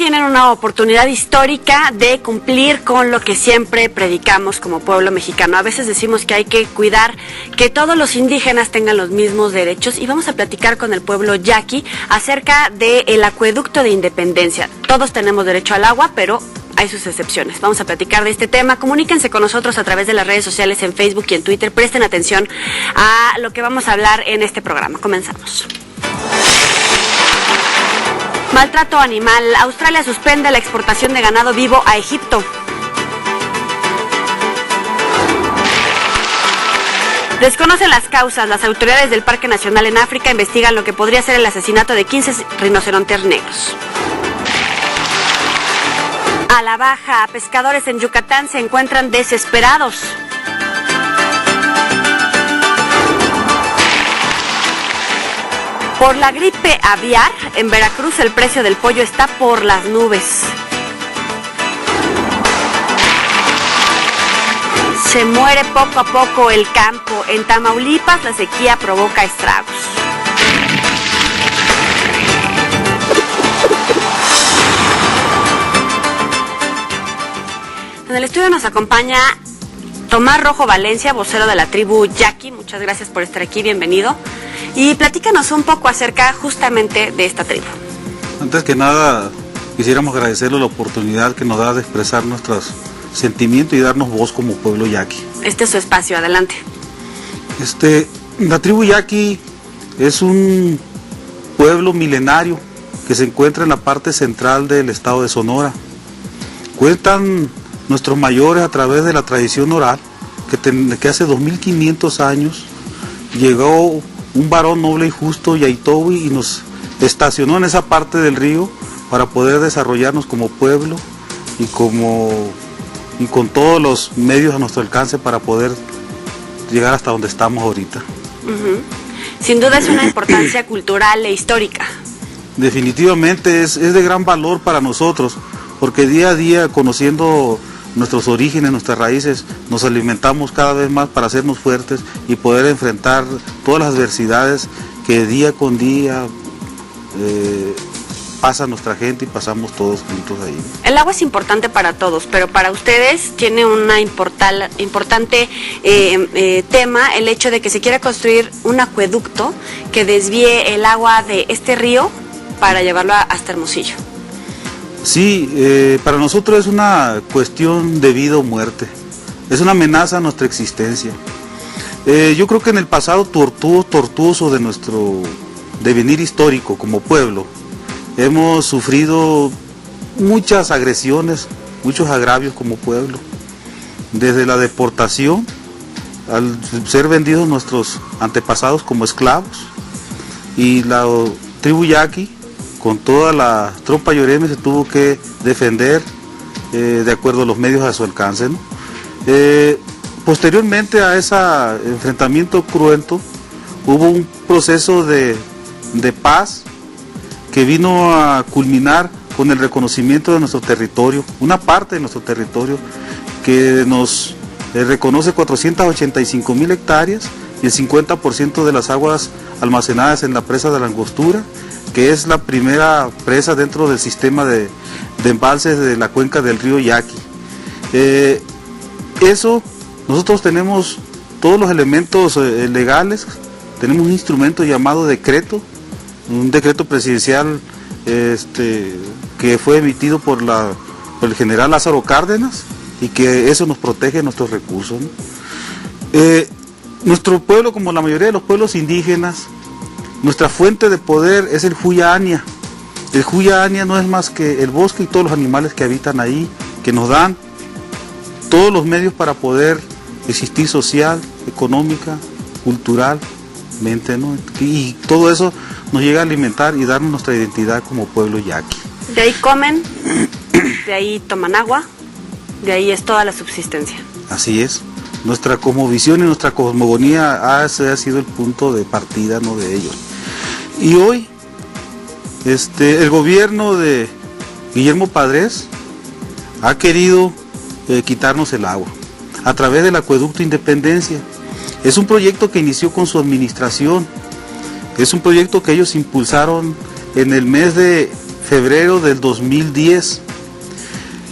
tienen una oportunidad histórica de cumplir con lo que siempre predicamos como pueblo mexicano. A veces decimos que hay que cuidar que todos los indígenas tengan los mismos derechos, y vamos a platicar con el pueblo yaqui acerca del acueducto de Independencia. Todos tenemos derecho al agua, pero hay sus excepciones. Vamos a platicar de este tema. Comuníquense con nosotros a través de las redes sociales en Facebook y en Twitter. Presten atención a lo que vamos a hablar en este programa. Comenzamos. Maltrato animal. Australia suspende la exportación de ganado vivo a Egipto. Desconocen las causas. Las autoridades del Parque Nacional en África investigan lo que podría ser el asesinato de 15 rinocerontes negros. A la baja, pescadores en Yucatán se encuentran desesperados. Por la gripe aviar, en Veracruz el precio del pollo está por las nubes. Se muere poco a poco el campo. En Tamaulipas la sequía provoca estragos. En el estudio nos acompaña Tomás Rojo Valencia, vocero de la tribu yaqui. Muchas gracias por estar aquí, bienvenido. Y platícanos un poco acerca justamente de esta tribu. Antes que nada, quisiéramos agradecerle la oportunidad que nos da de expresar nuestros sentimientos y darnos voz como pueblo yaqui. Este es su espacio, adelante. La tribu yaqui es un pueblo milenario que se encuentra en la parte central del estado de Sonora. Cuentan nuestros mayores a través de la tradición oral que hace 2500 años llegó un varón noble y justo, Yaitowi, y nos estacionó en esa parte del río para poder desarrollarnos como pueblo y con todos los medios a nuestro alcance para poder llegar hasta donde estamos ahorita. Sin duda es una importancia cultural e histórica. Definitivamente es de gran valor para nosotros, porque día a día, conociendo nuestros orígenes, nuestras raíces, nos alimentamos cada vez más para hacernos fuertes y poder enfrentar todas las adversidades que día con día pasa nuestra gente y pasamos todos juntos ahí. El agua es importante para todos, pero para ustedes tiene una importante tema el hecho de que se quiera construir un acueducto que desvíe el agua de este río para llevarlo hasta Hermosillo. Sí, para nosotros es una cuestión de vida o muerte, es una amenaza a nuestra existencia. Yo creo que en el pasado tortuoso de nuestro devenir histórico como pueblo, hemos sufrido muchas agresiones, muchos agravios como pueblo, desde la deportación, al ser vendidos nuestros antepasados como esclavos, y la tribu yaqui, con toda la tropa yoreme, se tuvo que defender de acuerdo a los medios a su alcance, ¿no? Posteriormente a ese enfrentamiento cruento, hubo un proceso de paz que vino a culminar con el reconocimiento de nuestro territorio, una parte de nuestro territorio que nos reconoce 485,000 hectáreas y el 50% de las aguas almacenadas en la presa de la Angostura, que es la primera presa dentro del sistema de embalses de la cuenca del río Yaqui. Nosotros tenemos todos los elementos legales, tenemos un instrumento llamado decreto, un decreto presidencial que fue emitido por el general Lázaro Cárdenas, y que eso nos protege nuestros recursos, ¿no? Nuestro pueblo, como la mayoría de los pueblos indígenas, nuestra fuente de poder es el Huya-Ania. El Huya-Ania no es más que el bosque y todos los animales que habitan ahí, que nos dan todos los medios para poder existir social, económica, culturalmente, ¿no? Y todo eso nos llega a alimentar y darnos nuestra identidad como pueblo yaqui. De ahí comen, de ahí toman agua, de ahí es toda la subsistencia. Así es. Nuestra cosmovisión y nuestra cosmogonía ha sido el punto de partida, ¿no?, de ellos. Y hoy el gobierno de Guillermo Padres ha querido quitarnos el agua a través del acueducto Independencia. Es un proyecto que inició con su administración, es un proyecto que ellos impulsaron en el mes de febrero del 2010.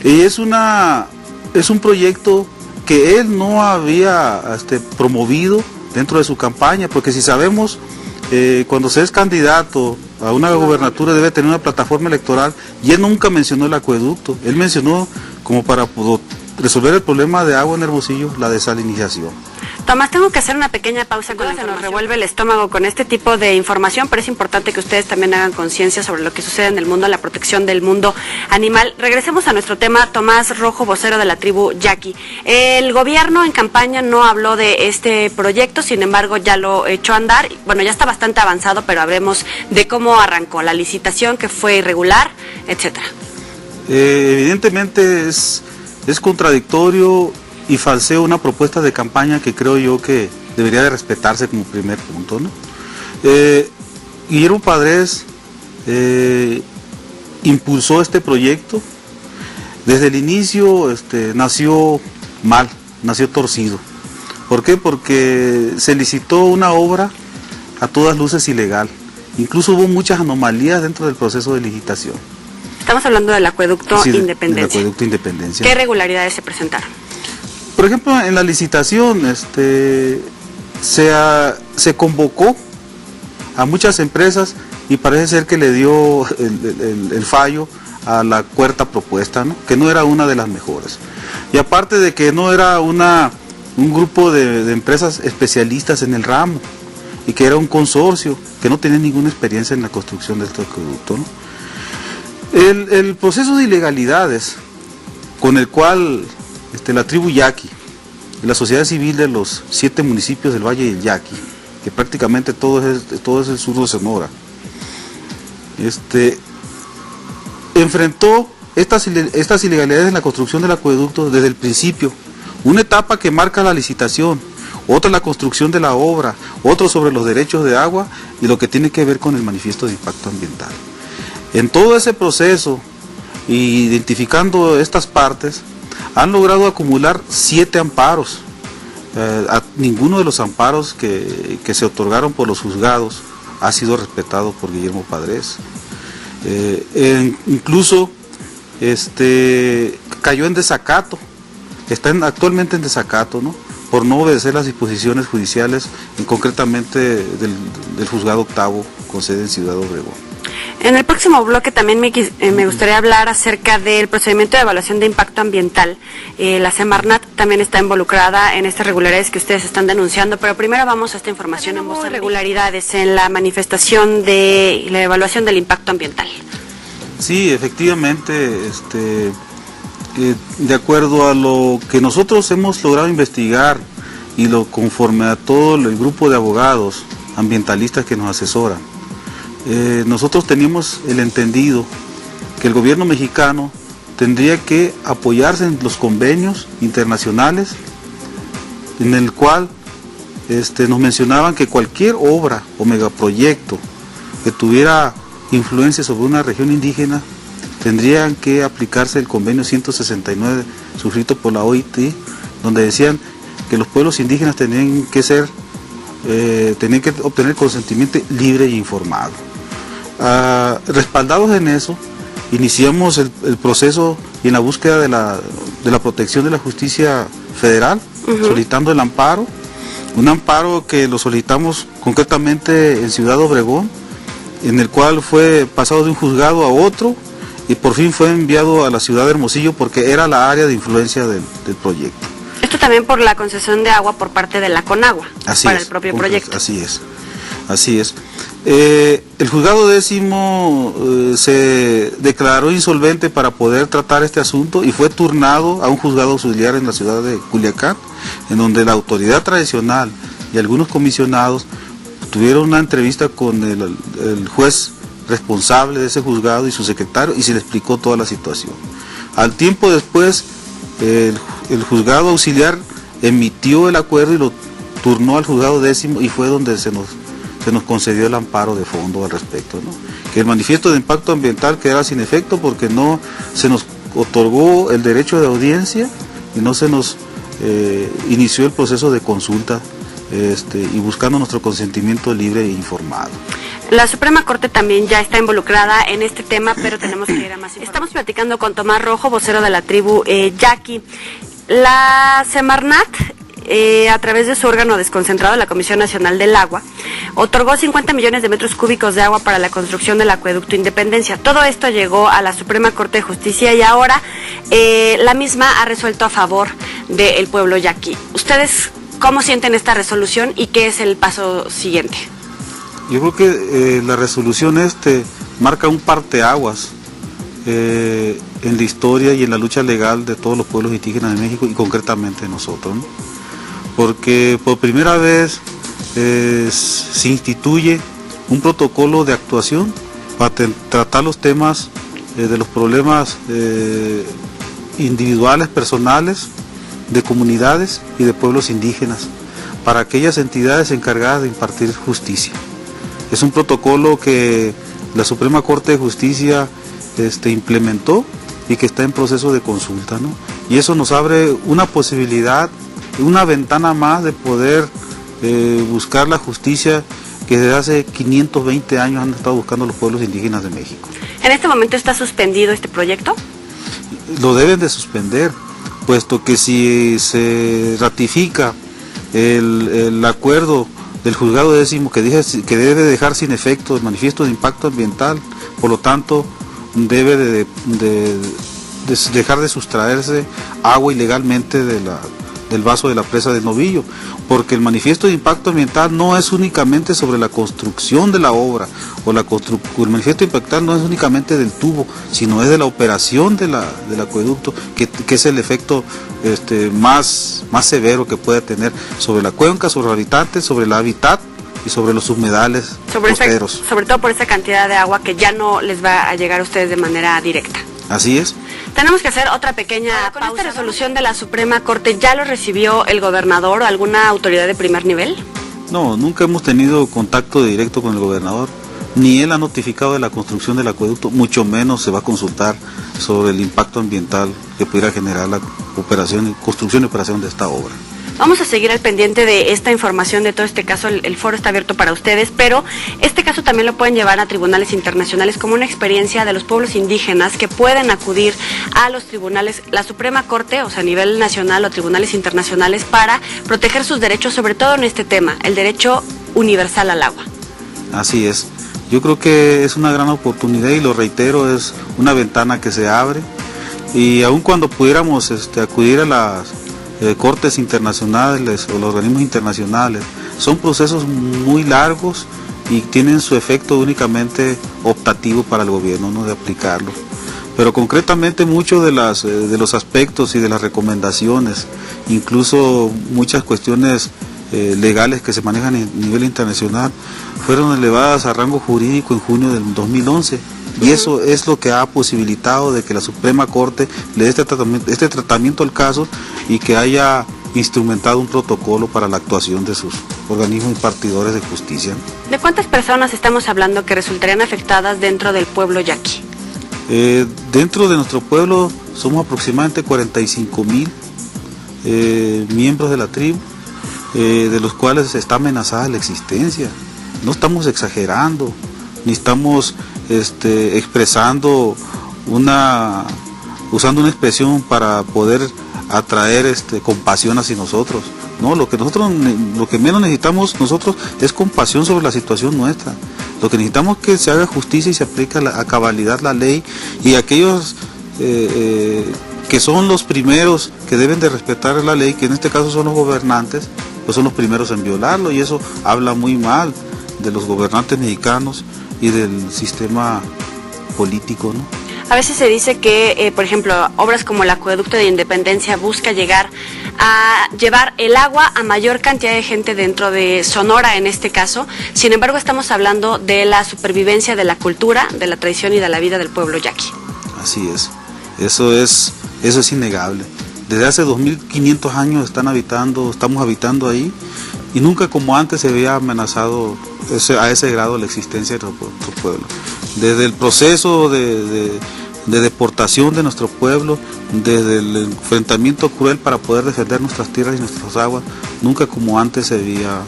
Y es un proyecto que él no había promovido dentro de su campaña, porque si sabemos, cuando se es candidato a una gobernatura debe tener una plataforma electoral, y él nunca mencionó el acueducto. Él mencionó, como para resolver el problema de agua en Hermosillo, la desalinización. Tomás, tengo que hacer una pequeña pausa con la información. Se nos revuelve el estómago con este tipo de información, pero es importante que ustedes también hagan conciencia sobre lo que sucede en el mundo, la protección del mundo animal. Regresemos a nuestro tema. Tomás Rojo, vocero de la tribu Yaqui. El gobierno en campaña no habló de este proyecto, sin embargo ya lo echó a andar. Bueno, ya está bastante avanzado, pero hablemos de cómo arrancó la licitación, que fue irregular, etcétera. Evidentemente es contradictorio y falseo una propuesta de campaña que creo yo que debería de respetarse como primer punto, ¿no? Guillermo Padres impulsó este proyecto. Desde el inicio nació mal, nació torcido. ¿Por qué? Porque se licitó una obra a todas luces ilegal. Incluso hubo muchas anomalías dentro del proceso de licitación. Estamos hablando del acueducto Independencia. Del acueducto Independencia. ¿Qué irregularidades se presentaron? Por ejemplo, en la licitación se convocó a muchas empresas y parece ser que le dio el fallo a la cuarta propuesta, ¿no? Que no era una de las mejores. Y aparte de que no era un grupo de empresas especialistas en el ramo, y que era un consorcio que no tenía ninguna experiencia en la construcción de este acueducto, ¿no? El proceso de ilegalidades con el cual la tribu Yaqui, la sociedad civil de los 7 municipios del Valle del Yaqui, que prácticamente todo es el sur de Sonora, enfrentó estas ilegalidades en la construcción del acueducto desde el principio. Una etapa que marca la licitación, otra la construcción de la obra, otro sobre los derechos de agua y lo que tiene que ver con el manifiesto de impacto ambiental. En todo ese proceso, identificando estas partes, han logrado acumular 7 amparos. Ninguno de los amparos que se otorgaron por los juzgados ha sido respetado por Guillermo Padres. Incluso cayó en desacato, está actualmente en desacato, ¿no? Por no obedecer las disposiciones judiciales, y concretamente del juzgado octavo con sede en Ciudad Obregón. En el próximo bloque también me gustaría hablar acerca del procedimiento de evaluación de impacto ambiental. La Semarnat también está involucrada en estas irregularidades que ustedes están denunciando, pero primero vamos a esta información en voz de irregularidades en la manifestación de la evaluación del impacto ambiental. Sí, efectivamente, de acuerdo a lo que nosotros hemos logrado investigar y conforme a todo el grupo de abogados ambientalistas que nos asesoran, nosotros teníamos el entendido que el gobierno mexicano tendría que apoyarse en los convenios internacionales en el cual nos mencionaban que cualquier obra o megaproyecto que tuviera influencia sobre una región indígena tendrían que aplicarse el convenio 169 suscrito por la OIT, donde decían que los pueblos indígenas tenían que obtener consentimiento libre e informado. Respaldados en eso, iniciamos el proceso y en la búsqueda de la protección de la justicia federal, solicitando el amparo, un amparo que lo solicitamos concretamente en Ciudad Obregón, en el cual fue pasado de un juzgado a otro y por fin fue enviado a la ciudad de Hermosillo porque era la área de influencia del proyecto. Esto también por la concesión de agua por parte de la Conagua, el propio proyecto. Así es. El juzgado 10º se declaró insolvente para poder tratar este asunto y fue turnado a un juzgado auxiliar en la ciudad de Culiacán, en donde la autoridad tradicional y algunos comisionados tuvieron una entrevista con el juez responsable de ese juzgado y su secretario y se le explicó toda la situación. Al tiempo después, el juzgado auxiliar emitió el acuerdo y lo turnó al juzgado 10º y fue donde se nos concedió el amparo de fondo al respecto, ¿no? Que el manifiesto de impacto ambiental quedara sin efecto porque no se nos otorgó el derecho de audiencia y no se nos inició el proceso de consulta y buscando nuestro consentimiento libre e informado. La Suprema Corte también ya está involucrada en este tema, pero tenemos que ir a más información. Estamos platicando con Tomás Rojo, vocero de la tribu Yaqui. La Semarnat, a través de su órgano desconcentrado, la Comisión Nacional del Agua, otorgó 50 millones de metros cúbicos de agua para la construcción del acueducto Independencia. Todo esto llegó a la Suprema Corte de Justicia y ahora la misma ha resuelto a favor del pueblo yaqui. ¿Ustedes cómo sienten esta resolución y qué es el paso siguiente? Yo creo que la resolución marca un parteaguas en la historia y en la lucha legal de todos los pueblos indígenas de México y concretamente de nosotros, ¿no? Porque por primera vez se instituye un protocolo de actuación para tratar los temas de los problemas individuales, personales, de comunidades y de pueblos indígenas, para aquellas entidades encargadas de impartir justicia. Es un protocolo que la Suprema Corte de Justicia implementó y que está en proceso de consulta, ¿no? Y eso nos abre una posibilidad, una ventana más de poder buscar la justicia que desde hace 520 años han estado buscando los pueblos indígenas de México. ¿En este momento está suspendido este proyecto? Lo deben de suspender, puesto que si se ratifica el acuerdo del juzgado décimo que debe dejar sin efecto el manifiesto de impacto ambiental, por lo tanto debe de dejar de sustraerse agua ilegalmente del vaso de la presa del Novillo, porque el manifiesto de impacto ambiental no es únicamente sobre la construcción de la obra, el manifiesto ambiental no es únicamente del tubo, sino es de la operación del acueducto, que es el efecto más severo que puede tener sobre la cuenca, sobre los habitantes, sobre el hábitat y sobre los humedales costeros. Sobre todo por esa cantidad de agua que ya no les va a llegar a ustedes de manera directa. Así es. Tenemos que hacer otra pequeña pausa. ¿Con esta resolución de la Suprema Corte ya lo recibió el gobernador o alguna autoridad de primer nivel? No, nunca hemos tenido contacto directo con el gobernador, ni él ha notificado de la construcción del acueducto, mucho menos se va a consultar sobre el impacto ambiental que pudiera generar la construcción y operación de esta obra. Vamos a seguir al pendiente de esta información, de todo este caso. El foro está abierto para ustedes, pero este caso también lo pueden llevar a tribunales internacionales como una experiencia de los pueblos indígenas que pueden acudir a los tribunales, la Suprema Corte, o sea, a nivel nacional o tribunales internacionales, para proteger sus derechos, sobre todo en este tema, el derecho universal al agua. Así es. Yo creo que es una gran oportunidad y lo reitero, es una ventana que se abre y aun cuando pudiéramos acudir a las cortes internacionales o los organismos internacionales, son procesos muy largos y tienen su efecto únicamente optativo para el gobierno, no de aplicarlo. Pero concretamente muchos de los aspectos y de las recomendaciones, incluso muchas cuestiones legales que se manejan a nivel internacional, fueron elevadas a rango jurídico en junio del 2011. Y eso es lo que ha posibilitado de que la Suprema Corte le dé este tratamiento al caso y que haya instrumentado un protocolo para la actuación de sus organismos impartidores de justicia. ¿De cuántas personas estamos hablando que resultarían afectadas dentro del pueblo yaqui? Dentro de nuestro pueblo somos aproximadamente 45,000 miembros de la tribu, de los cuales está amenazada la existencia. No estamos exagerando, ni estamos expresando usando una expresión para poder atraer compasión hacia nosotros. No, lo que menos necesitamos nosotros es compasión sobre la situación nuestra. Lo que necesitamos es que se haga justicia y se aplique a cabalidad la ley, y aquellos que son los primeros que deben de respetar la ley, que en este caso son los gobernantes, pues son los primeros en violarlo, y eso habla muy mal de los gobernantes mexicanos y del sistema político, ¿no? A veces se dice que, por ejemplo, obras como el acueducto de Independencia busca llegar a llevar el agua a mayor cantidad de gente dentro de Sonora en este caso. Sin embargo, estamos hablando de la supervivencia de la cultura, de la tradición y de la vida del pueblo yaqui. Así es, eso es innegable. Desde hace 2.500 años estamos habitando ahí, y nunca como antes se había amenazado a ese grado la existencia de nuestro pueblo. Desde el proceso de deportación de nuestro pueblo, desde el enfrentamiento cruel para poder defender nuestras tierras y nuestras aguas, nunca como antes se había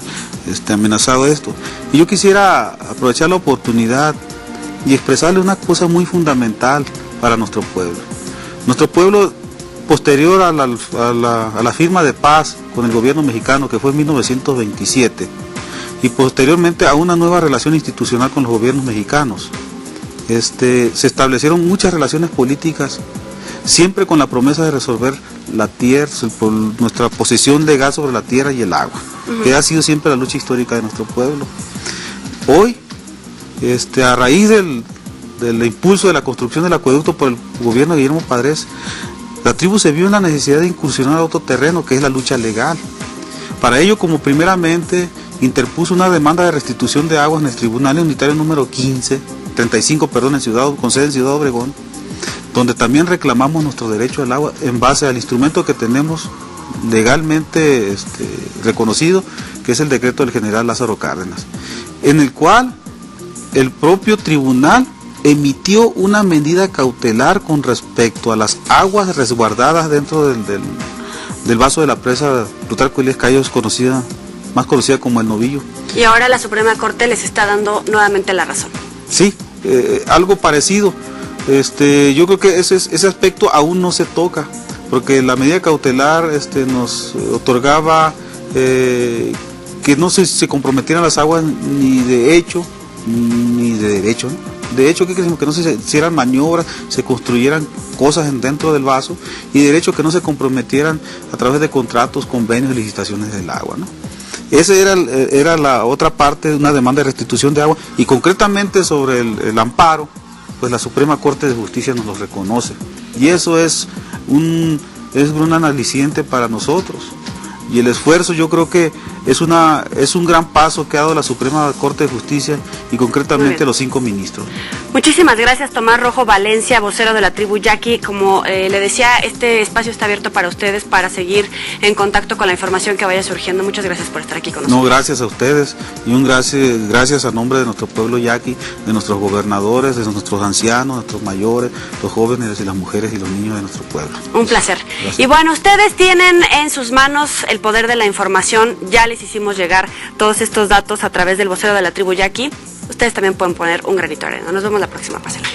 amenazado esto. Y yo quisiera aprovechar la oportunidad y expresarle una cosa muy fundamental para nuestro pueblo. Nuestro pueblo, posterior a la firma de paz con el gobierno mexicano, que fue en 1927, y posteriormente a una nueva relación institucional con los gobiernos mexicanos, se establecieron muchas relaciones políticas, siempre con la promesa de resolver la tierra, nuestra posición legal sobre la tierra y el agua, que ha sido siempre la lucha histórica de nuestro pueblo. Hoy, a raíz del impulso de la construcción del acueducto por el gobierno de Guillermo Padres, la tribu se vio en la necesidad de incursionar a otro terreno, que es la lucha legal. Para ello, como primeramente, interpuso una demanda de restitución de aguas en el Tribunal Unitario número 35, con sede en Ciudad Obregón, donde también reclamamos nuestro derecho al agua en base al instrumento que tenemos legalmente reconocido, que es el decreto del general Lázaro Cárdenas, en el cual el propio tribunal emitió una medida cautelar con respecto a las aguas resguardadas dentro del vaso de la presa Plutarco Elías Calles, más conocida como el Novillo. Y ahora la Suprema Corte les está dando nuevamente la razón. Sí, algo parecido. Yo creo que ese aspecto aún no se toca, porque la medida cautelar nos otorgaba que no se comprometieran las aguas ni de hecho ni de derecho, ¿no? De hecho, ¿qué decimos? Que no se hicieran maniobras, se construyeran cosas dentro del vaso, y de derecho que no se comprometieran a través de contratos, convenios y licitaciones del agua, ¿no? Esa era la otra parte de una demanda de restitución de agua, y concretamente sobre el amparo, pues la Suprema Corte de Justicia nos lo reconoce, y eso es un aliciente para nosotros. Y el esfuerzo, yo creo que es un gran paso que ha dado la Suprema Corte de Justicia, y concretamente los 5 ministros. Muchísimas gracias, Tomás Rojo Valencia, vocero de la tribu Yaqui. Como le decía, este espacio está abierto para ustedes, para seguir en contacto con la información que vaya surgiendo. Muchas gracias por estar aquí con nosotros. No, gracias a ustedes, y gracias a nombre de nuestro pueblo Yaqui, de nuestros gobernadores, de nuestros ancianos, nuestros mayores, los jóvenes y las mujeres y los niños de nuestro pueblo. Un placer. Gracias. Y bueno, ustedes tienen en sus manos el poder de la información. Ya les hicimos llegar todos estos datos a través del vocero de la tribu Yaqui. Ustedes también pueden poner un granito de arena. Nos vemos la próxima. Pásenla.